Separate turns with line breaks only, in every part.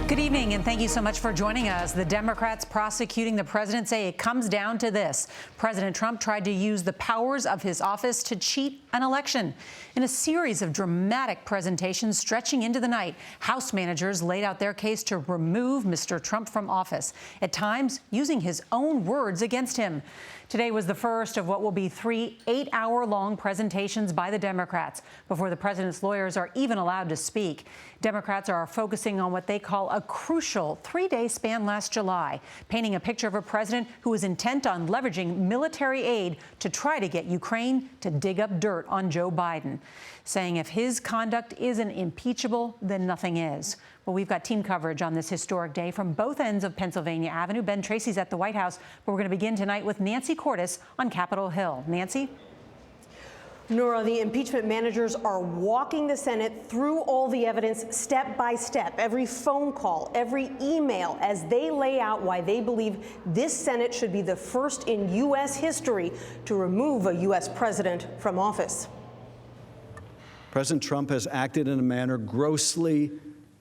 Good evening, and thank you so much for joining us. The Democrats prosecuting the president say it comes down to this. President Trump tried to use the powers of his office to cheat an election. In a series of dramatic presentations stretching into the night, House managers laid out their case to remove Mr. Trump from office, at times using his own words against him. Today was the first of what will be 3 8-hour-long presentations by the Democrats before the president's lawyers are even allowed to speak. Democrats are focusing on what they call a crucial 3-day span last July, painting a picture of a president who is intent on leveraging military aid to try to get Ukraine to dig up dirt on Joe Biden, saying if his conduct isn't impeachable, then nothing is. Well, we've got team coverage on this historic day from both ends of Pennsylvania Avenue. Ben Tracy's at the White House, but we're going to begin tonight with Nancy Cordes on Capitol Hill. Nancy?
Nora, the impeachment managers are walking the Senate through all the evidence step by step, every phone call, every email, as they lay out why they believe this Senate should be the first in U.S. history to remove a U.S. president from office.
President Trump has acted in a manner grossly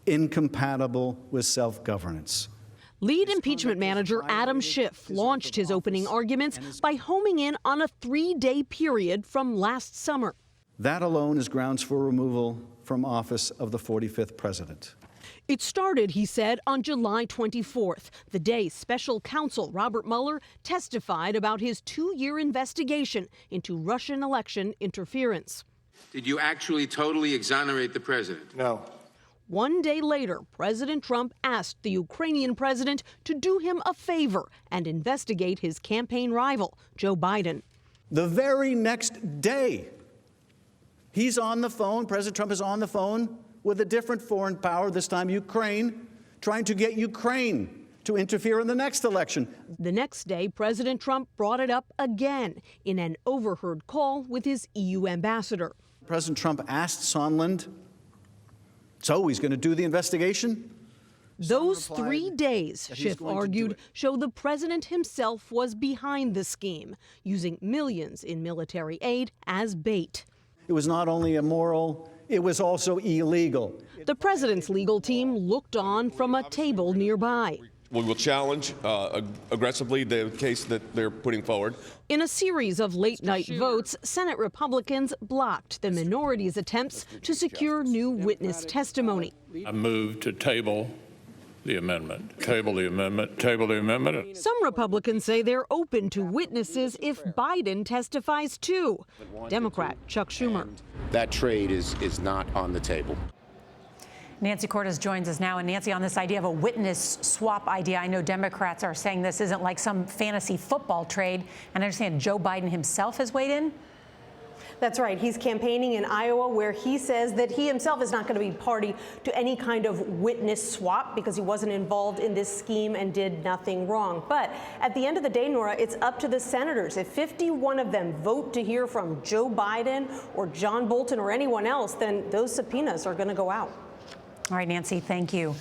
incompatible with self-governance.
Lead impeachment manager Adam Schiff launched his opening arguments by homing in on a 3-day period from last summer.
That alone is grounds for removal from office of the 45th president.
It started, he said, on July 24th, the day special counsel Robert Mueller testified about his 2-year investigation into Russian election interference.
Did you actually totally exonerate the president?
No.
1 day later, President Trump asked the Ukrainian president to do him a favor and investigate his campaign rival, Joe Biden.
The very next day, he's on the phone, President Trump is on the phone with a different foreign power, this time Ukraine, trying to get Ukraine to interfere in the next election.
The next day, President Trump brought it up again in an overheard call with his EU ambassador.
President Trump asked Sondland, so he's going to do the investigation?
Those 3 days, Schiff argued, show the president himself was behind the scheme, using millions in military aid as bait.
It was not only immoral, it was also illegal.
The president's legal team looked on from a table nearby.
We will challenge aggressively the case that they're putting forward.
In a series of late-night votes, Senate Republicans blocked the minority's attempts to secure new witness testimony.
I move to table the amendment. Table the amendment. Table the amendment.
Some Republicans say they're open to witnesses if Biden testifies too. Democrat Chuck Schumer.
That trade is not on the table.
Nancy Cordes joins us now. And Nancy, on this idea of a witness swap idea, I know Democrats are saying this isn't like some fantasy football trade. And I understand Joe Biden himself has weighed in.
That's right. He's campaigning in Iowa, where he says that he himself is not going to be party to any kind of witness swap because he wasn't involved in this scheme and did nothing wrong. But at the end of the day, Nora, it's up to the senators. If 51 of them vote to hear from Joe Biden or John Bolton or anyone else, then those subpoenas are going to go out.
All right, Nancy, thank you.